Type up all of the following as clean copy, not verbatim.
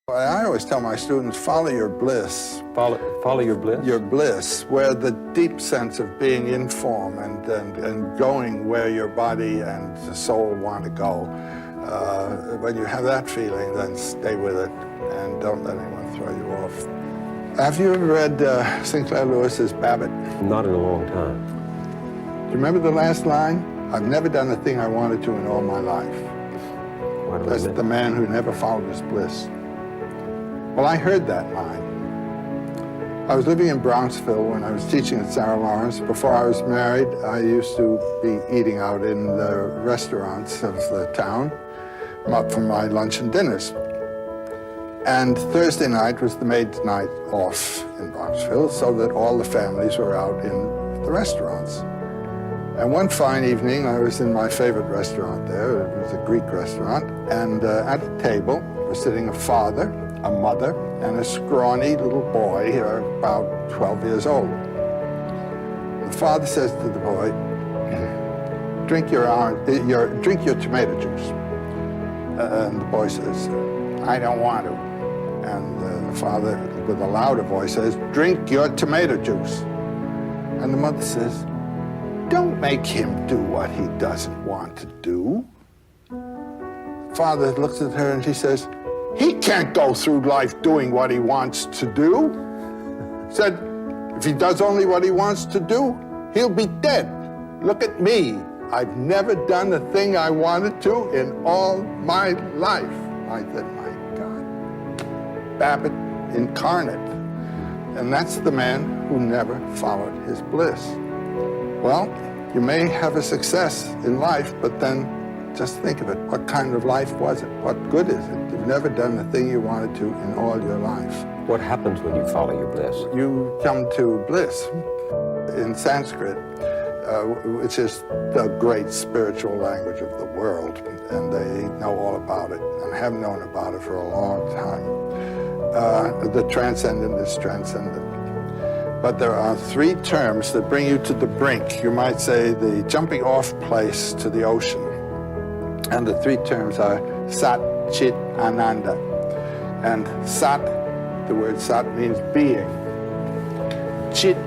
I always tell my students, follow your bliss. Follow your bliss? Your bliss, where the deep sense of being in form and going where your body and the soul want to go. When you have that feeling, then stay with it and don't let anyone throw you off. Have you ever read Sinclair Lewis's Babbitt? Not in a long time. Do you remember the last line? I've never done the thing I wanted to in all my life. That's the man who never followed his bliss. Well, I heard that line. I was living in Bronxville when I was teaching at Sarah Lawrence. Before I was married, I used to be eating out in the restaurants of the town for my lunch and dinners. And Thursday night was the maid's night off in Bronxville, so that all the families were out in the restaurants. And one fine evening, I was in my favorite restaurant there. It was a Greek restaurant. And at the table was sitting a father, a mother, and a scrawny little boy, about 12 years old. The father says to the boy, drink your tomato juice. And the boy says, I don't want to. And the father, with a louder voice, says, drink your tomato juice. And the mother says, don't make him do what he doesn't want to do. Father looks at her and she says, he can't go through life doing what he wants to do. Said, if he does only what he wants to do, he'll be dead. Look at me. I've never done the thing I wanted to in all my life. I said, my God. Babbitt incarnate. And that's the man who never followed his bliss. Well, you may have a success in life, but then just think of it. What kind of life was it? What good is it? You've never done the thing you wanted to in all your life. What happens when you follow your bliss? You come to bliss in Sanskrit, which is the great spiritual language of the world, and they know all about it and have known about it for a long time. The transcendent is transcendent. But there are three terms that bring you to the brink. You might say the jumping off place to the ocean. And the three terms are Sat, Chit, Ananda. And Sat, the word Sat means being. Chit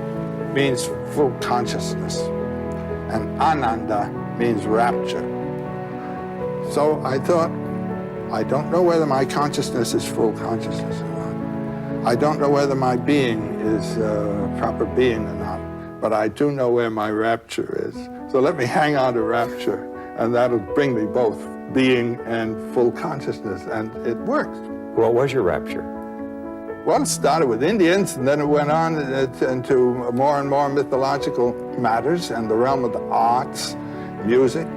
means full consciousness. And Ananda means rapture. So I thought, I don't know whether my consciousness is full consciousness or not. I don't know whether my being is proper being or not, but I do know where my rapture is. So let me hang on to rapture, and that'll bring me both being and full consciousness, and it worked. What was your rapture? Well, it started with Indians, and then it went on into more and more mythological matters and the realm of the arts, music,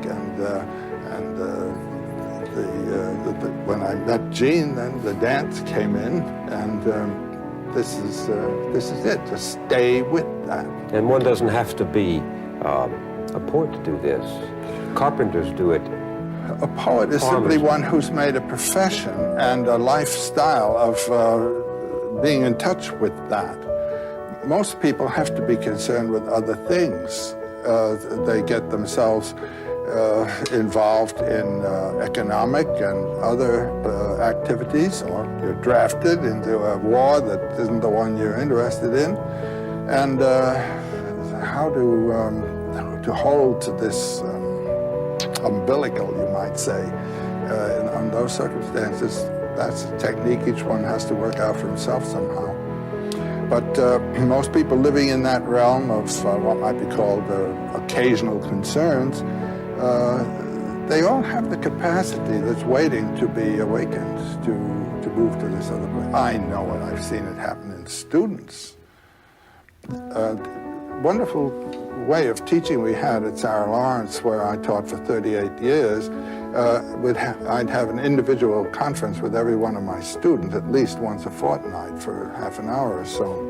when I met Jean, then the dance came in, and this is it. Just stay with that. And one doesn't have to be a poet to do this. Carpenters do it. A poet is simply one who's made a profession and a lifestyle of being in touch with that. Most people have to be concerned with other things. They get themselves involved in economic and other activities, or you're drafted into a war that isn't the one you're interested in. And how to hold to this umbilical, you might say, in those circumstances, that's a technique each one has to work out for himself somehow. But most people living in that realm of what might be called occasional concerns, they all have the capacity that's waiting to be awakened, to move to this other place. I know it. I've seen it happen in students. Wonderful way of teaching we had at Sarah Lawrence, where I taught for 38 years. I'd have an individual conference with every one of my students at least once a fortnight for half an hour or so.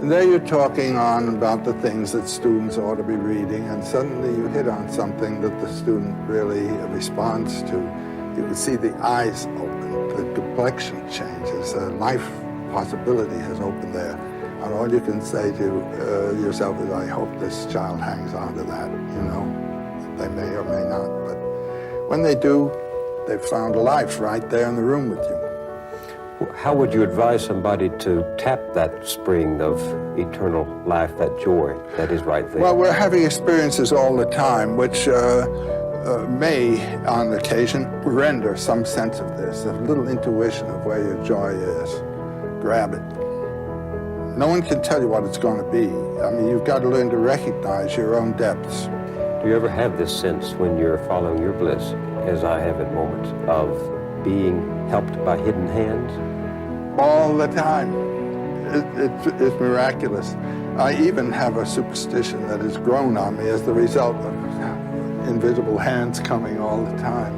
And there you're talking on about the things that students ought to be reading, and suddenly you hit on something that the student really responds to. You can see the eyes open, the complexion changes, life possibility has opened there. And all you can say to yourself is, I hope this child hangs on to that, you know. They may or may not, but when they do, they've found life right there in the room with you. How would you advise somebody to tap that spring of eternal life, that joy that is right there? Well, we're having experiences all the time, which may, on occasion, render some sense of this, a little intuition of where your joy is. Grab it. No one can tell you what it's going to be. I mean, you've got to learn to recognize your own depths. Do you ever have this sense when you're following your bliss, as I have at moments, of being helped by hidden hands? All the time. It's miraculous. I even have a superstition that has grown on me as the result of invisible hands coming all the time.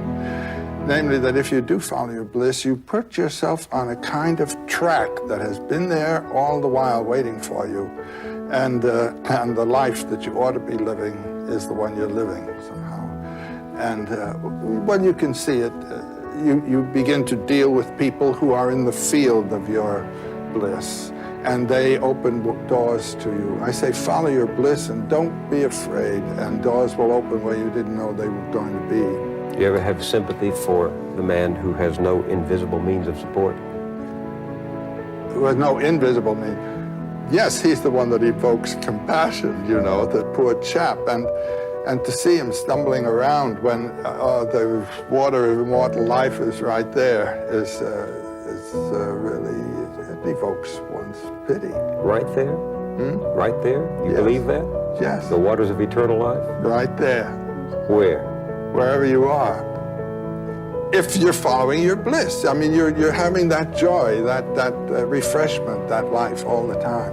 Namely, that if you do follow your bliss, you put yourself on a kind of track that has been there all the while waiting for you. And the life that you ought to be living is the one you're living somehow. And when you can see it, you begin to deal with people who are in the field of your bliss, and they open doors to you. I say follow your bliss and don't be afraid, and doors will open where you didn't know they were going to be. Do you ever have sympathy for the man who has no invisible means of support? Who has no invisible means? Yes, he's the one that evokes compassion, you know, the poor chap. And to see him stumbling around when the water of immortal life is right there is really, it evokes one's pity. Right there? Right there? You believe that? Yes. The waters of eternal life? Right there. Where? Wherever you are. If you're following your bliss. I mean, you're having that joy, that refreshment, that life all the time.